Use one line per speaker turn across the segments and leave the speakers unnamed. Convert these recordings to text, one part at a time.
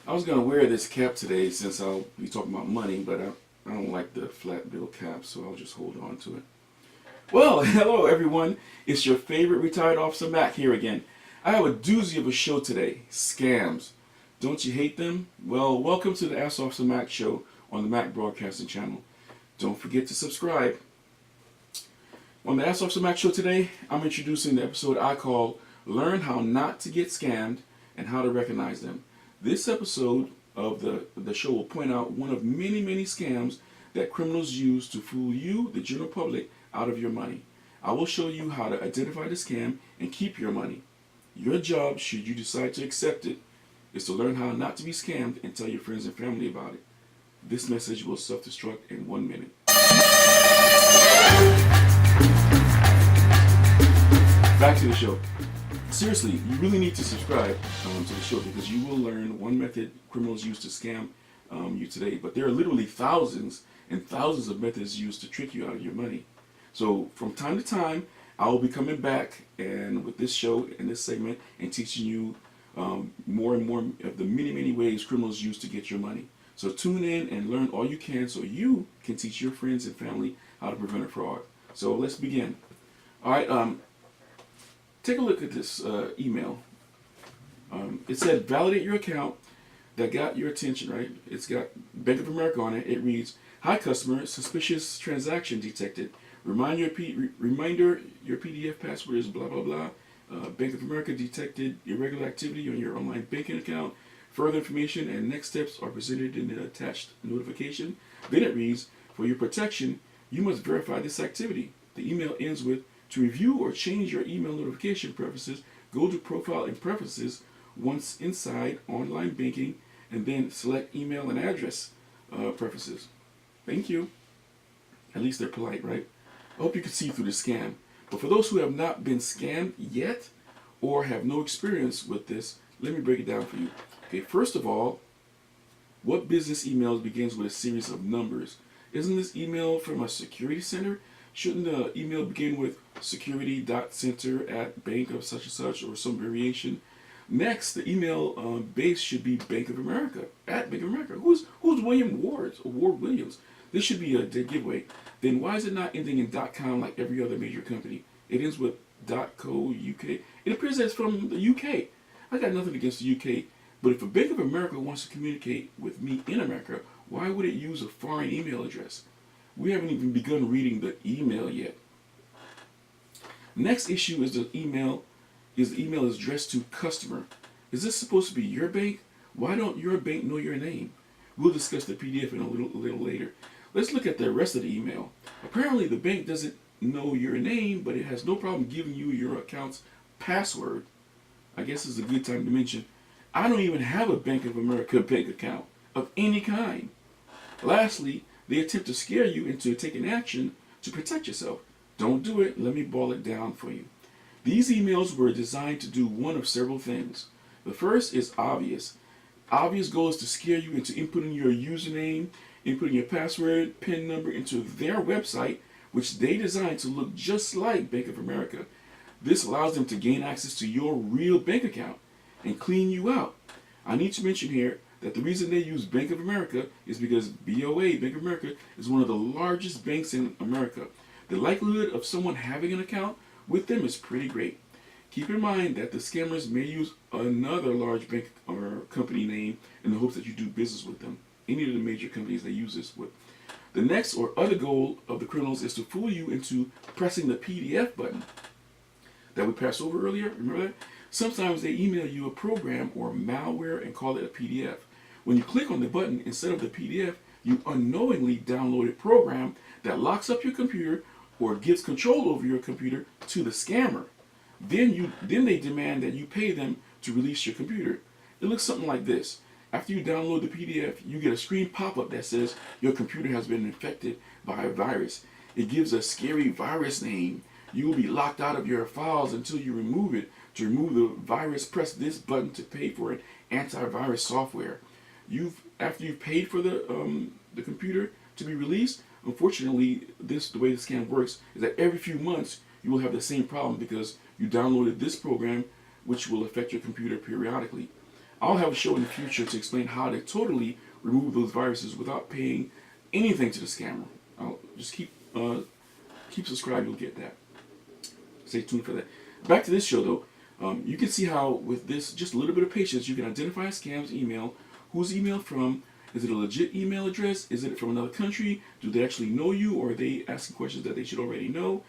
I was gonna wear this cap today since I'll be talking about money, but I don't like the flat bill cap, so I'll just hold on to it. Well, hello everyone. It's your favorite retired officer Mac here again. I have a doozy of a show today. Scams. Don't you hate them? Well, welcome to the Ask Officer Mac show on the Mac Broadcasting Channel. Don't forget to subscribe. On the Ask Officer Mac show today, I'm introducing the episode I call Learn How Not to Get Scammed and How to Recognize Them. This episode of the show will point out one of many, many scams that criminals use to fool you, the general public, out of your money. I will show you how to identify the scam and keep your money. Your job, should you decide to accept it, is to learn how not to be scammed and tell your friends and family about it. This message will self-destruct in 1 minute. Back to the show. Seriously, you really need to subscribe to the show because you will learn one method criminals use to scam you today. But there are literally thousands and thousands of methods used to trick you out of your money. So from time to time, I will be coming back and with this show and this segment and teaching you more and more of the many, many ways criminals use to get your money. So tune in and learn all you can so you can teach your friends and family how to prevent a fraud. So let's begin. All right. Take a look at this email. It said validate your account. That got your attention, right? It's got Bank of America on it. It reads, "Hi customer, suspicious transaction detected. Reminder your PDF password is blah blah blah. Bank of America detected irregular activity on your online banking account. Further information and next steps are presented in the attached notification." Then it reads, "For your protection, you must verify this activity." The email ends with, "To review or change your email notification preferences, go to Profile and Preferences once inside Online Banking and then select Email and Address preferences." Thank you. At least they're polite, right? I hope you can see through the scam. But for those who have not been scammed yet or have no experience with this, let me break it down for you. Okay, first of all, what business email begins with a series of numbers? Isn't this email from a security center? Shouldn't the email begin with security.center@bank of such and such or some variation? Next, the email base should be Bank of America, at Bank of America. Who's William Ward or Ward Williams? This should be a dead giveaway. Then why is it not ending in .com like every other major company? It ends with .co UK. It appears that it's from the UK. I got nothing against the UK, but if a Bank of America wants to communicate with me in America, why would it use a foreign email address? We haven't even begun reading the email yet. Next issue is the email is addressed to customer. Is this supposed to be your bank? Why don't your bank know your name? We'll discuss the PDF in a little later. Let's look at the rest of the email. Apparently the bank doesn't know your name, but it has no problem giving you your account's password. I guess it's a good time to mention, I don't even have a Bank of America bank account of any kind. Lastly, they attempt to scare you into taking action to protect yourself. Don't do it. Let me boil it down for you. These emails were designed to do one of several things. The first is obvious. Obvious goal is to scare you into inputting your username, inputting your password, PIN number into their website, which they designed to look just like Bank of America. This allows them to gain access to your real bank account and clean you out. I need to mention here that the reason they use Bank of America is because BOA, Bank of America, is one of the largest banks in America. The likelihood of someone having an account with them is pretty great. Keep in mind that the scammers may use another large bank or company name in the hopes that you do business with them. Any of the major companies they use this with. The next or other goal of the criminals is to fool you into pressing the PDF button that we passed over earlier. Remember that? Sometimes they email you a program or malware and call it a PDF. When you click on the button, instead of the PDF, you unknowingly download a program that locks up your computer or gives control over your computer to the scammer. Then they demand that you pay them to release your computer. It looks something like this. After you download the PDF, you get a screen pop-up that says your computer has been infected by a virus. It gives a scary virus name. You will be locked out of your files until you remove it. To remove the virus, press this button to pay for an antivirus software. After you've paid for the computer to be released, unfortunately, the way the scam works is that every few months you will have the same problem because you downloaded this program, which will affect your computer periodically. I'll have a show in the future to explain how to totally remove those viruses without paying anything to the scammer. I'll just keep subscribed, you'll get that. Stay tuned for that. Back to this show though. You can see how with this, just a little bit of patience, you can identify a scam's email. Who's email from? Is it a legit email address? Is it from another country? Do they actually know you, or are they asking questions that they should already know?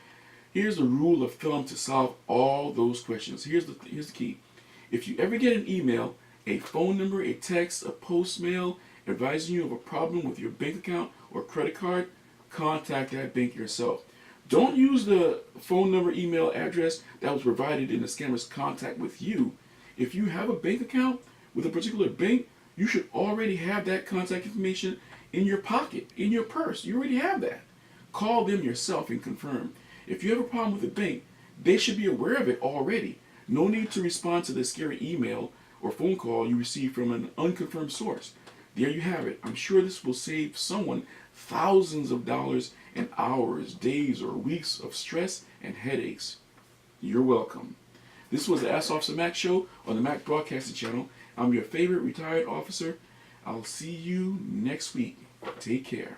Here's the rule of thumb to solve all those questions. Here's the key. If you ever get an email, a phone number, a text, a post mail advising you of a problem with your bank account or credit card, contact that bank yourself. Don't use the phone number, email address that was provided in the scammer's contact with you. If you have a bank account with a particular bank, you should already have that contact information in your pocket, in your purse. You already have that. Call them yourself and confirm. If you have a problem with a bank, they should be aware of it already. No need to respond to the scary email or phone call you receive from an unconfirmed source. There you have it. I'm sure this will save someone thousands of dollars and hours, days, or weeks of stress and headaches. You're welcome. This was the Ask Officer Mac Show on the Mac Broadcasting Channel. I'm your favorite retired officer. I'll see you next week. Take care.